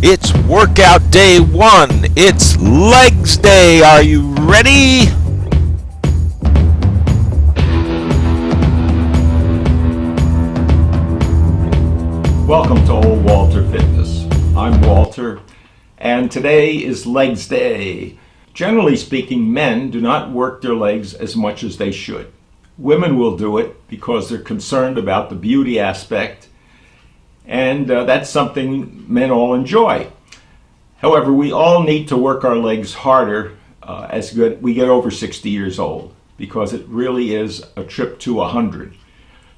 It's workout day one. It's legs day. Are you ready? Welcome to Old Walter Fitness. I'm Walter, and today is legs day. Generally speaking, men do not work their legs as much as they should. Women will do it because they're concerned about the beauty aspect, and that's something men all enjoy. However, we all need to work our legs harder as we get over 60 years old, because it really is a trip to 100.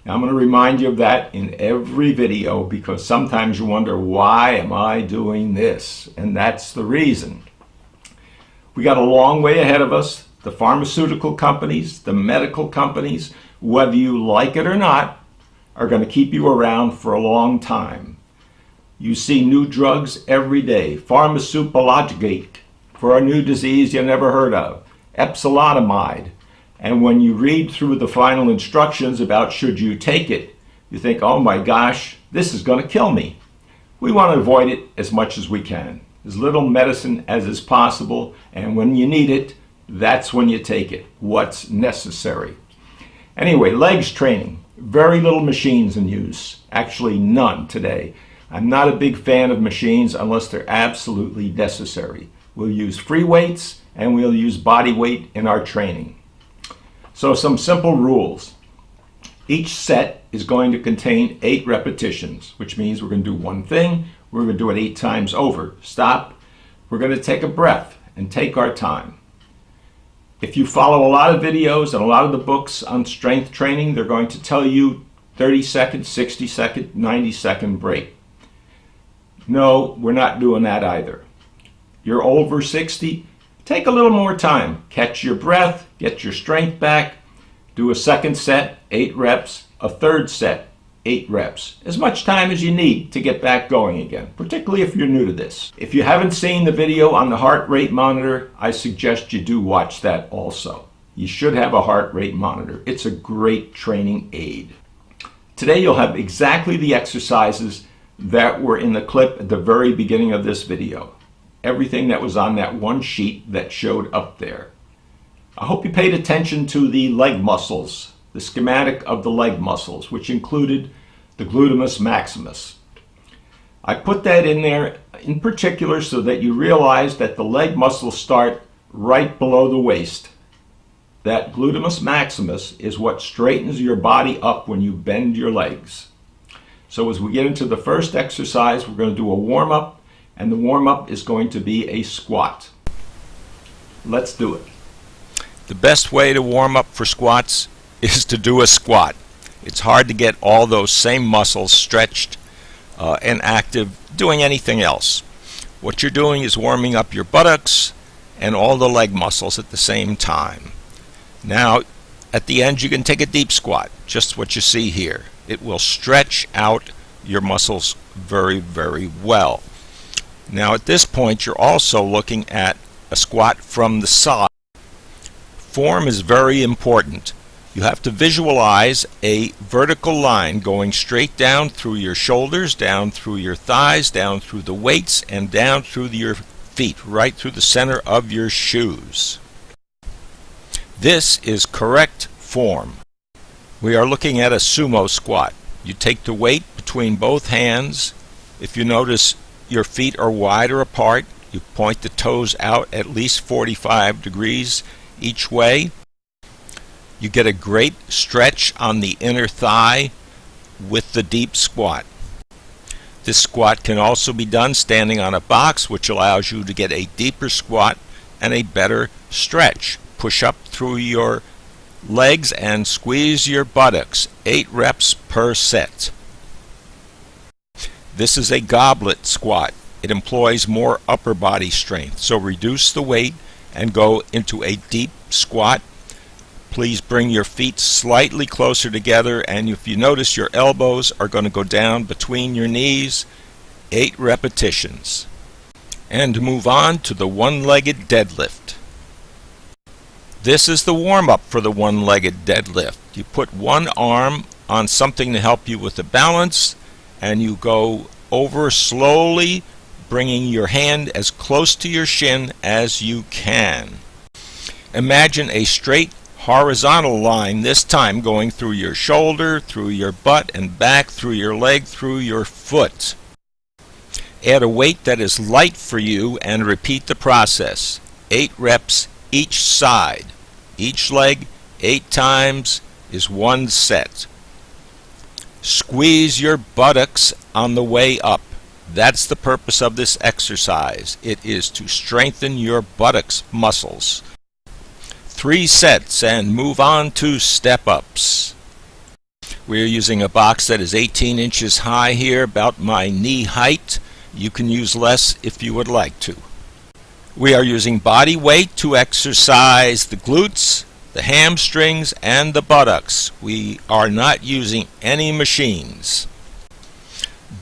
Now, I'm going to remind you of that in every video, because sometimes you wonder, why am I doing this? And that's the reason. We got a long way ahead of us. The pharmaceutical companies, the medical companies, whether you like it or not, are going to keep you around for a long time. You see new drugs every day. Pharmaceuticals for a new disease you never heard of. Epsilotamide. And when you read through the final instructions about should you take it, you think, oh my gosh, this is going to kill me. We want to avoid it as much as we can. As little medicine as is possible, and when you need it, that's when you take it. What's necessary. Anyway, legs training. Very little machines in use. Actually, none today. I'm not a big fan of machines unless they're absolutely necessary. We'll use free weights and we'll use body weight in our training. So some simple rules. Each set is going to contain 8 repetitions, which means we're going to do one thing, we're going to do it 8 times over. Stop. We're going to take a breath and take our time. If you follow a lot of videos and a lot of the books on strength training, they're going to tell you 30 second, 60 second, 90 second break. No, we're not doing that either. You're over 60, take a little more time. Catch your breath, get your strength back, do a second set, 8 reps, a third set, 8 reps. As much time as you need to get back going again, particularly if you're new to this. If you haven't seen the video on the heart rate monitor, I suggest you do watch that also. You should have a heart rate monitor. It's a great training aid. Today you'll have exactly the exercises that were in the clip at the very beginning of this video. Everything that was on that one sheet that showed up there. I hope you paid attention to the leg muscles, the schematic of the leg muscles, which included the gluteus maximus. I put that in there in particular so that you realize that the leg muscles start right below the waist. That gluteus maximus is what straightens your body up when you bend your legs. So as we get into the first exercise, we're going to do a warm-up, and the warm-up is going to be a squat. Let's do it. The best way to warm up for squats is to do a squat. It's hard to get all those same muscles stretched and active doing anything else. What you're doing is warming up your buttocks and all the leg muscles at the same time. Now, at the end, you can take a deep squat, just what you see here. It will stretch out your muscles very, very well. Now, at this point, you're also looking at a squat from the side. Form is very important. You have to visualize a vertical line going straight down through your shoulders, down through your thighs, down through the weights, and down through your feet, right through the center of your shoes. This is correct form. We are looking at a sumo squat. You take the weight between both hands. If you notice your feet are wider apart, you point the toes out at least 45 degrees each way. You get a great stretch on the inner thigh with the deep squat. This squat can also be done standing on a box, which allows you to get a deeper squat and a better stretch. Push up through your legs and squeeze your buttocks. 8 reps per set. This is a goblet squat. It employs more upper body strength. So reduce the weight and go into a deep squat. Please bring your feet slightly closer together, and if you notice, your elbows are going to go down between your knees. 8 repetitions. And move on to the one-legged deadlift. This is the warm-up for the one-legged deadlift. You put one arm on something to help you with the balance, and you go over slowly bringing your hand as close to your shin as you can. Imagine a straight horizontal line, this time going through your shoulder, through your butt and back, through your leg, through your foot. Add a weight that is light for you and repeat the process. 8 reps each side. Each leg 8 times is 1 set. Squeeze your buttocks on the way up. That's the purpose of this exercise. It is to strengthen your buttocks muscles. 3 sets and move on to step-ups. We're using a box that is 18 inches high here, about my knee height. You can use less if you would like to. We are using body weight to exercise the glutes, the hamstrings, and the buttocks. We are not using any machines.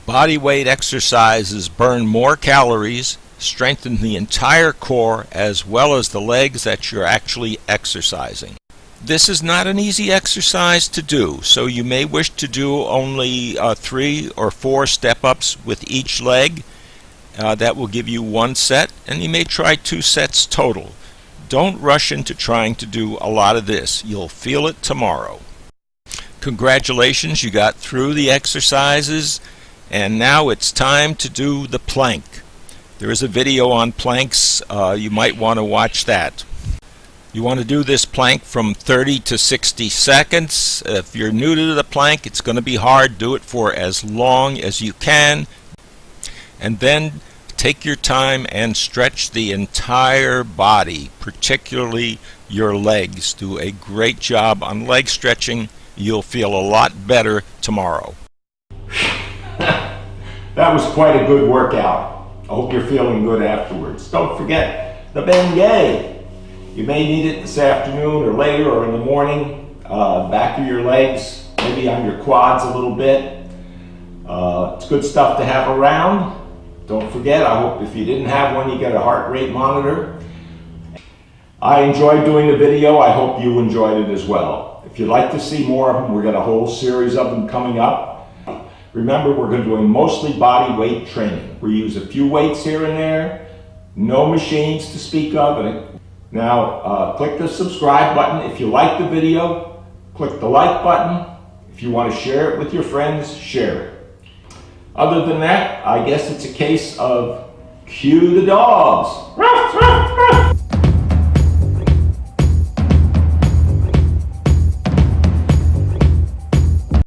Body weight exercises burn more calories, strengthen the entire core as well as the legs that you're actually exercising. This is not an easy exercise to do, so you may wish to do only 3 or 4 step-ups with each leg. That will give you 1 set, and you may try 2 sets total. Don't rush into trying to do a lot of this. You'll feel it tomorrow. Congratulations, you got through the exercises, and now it's time to do the plank. There is a video on planks. You might want to watch that. You want to do this plank from 30 to 60 seconds. If you're new to the plank, it's going to be hard. Do it for as long as you can. And then take your time and stretch the entire body, particularly your legs. Do a great job on leg stretching. You'll feel a lot better tomorrow. That was quite a good workout. I hope you're feeling good afterwards. Don't forget the Bengay. You may need it this afternoon or later or in the morning. Back of your legs, maybe on your quads a little bit. It's good stuff to have around. Don't forget, I hope if you didn't have one, you get a heart rate monitor. I enjoyed doing the video. I hope you enjoyed it as well. If you'd like to see more of them, we've got a whole series of them coming up. Remember, we're going to do mostly body weight training. We use a few weights here and there, no machines to speak of. Now, click the subscribe button if you like the video. Click the like button. If you want to share it with your friends, share it. Other than that, I guess it's a case of cue the dogs. Ruff, ruff.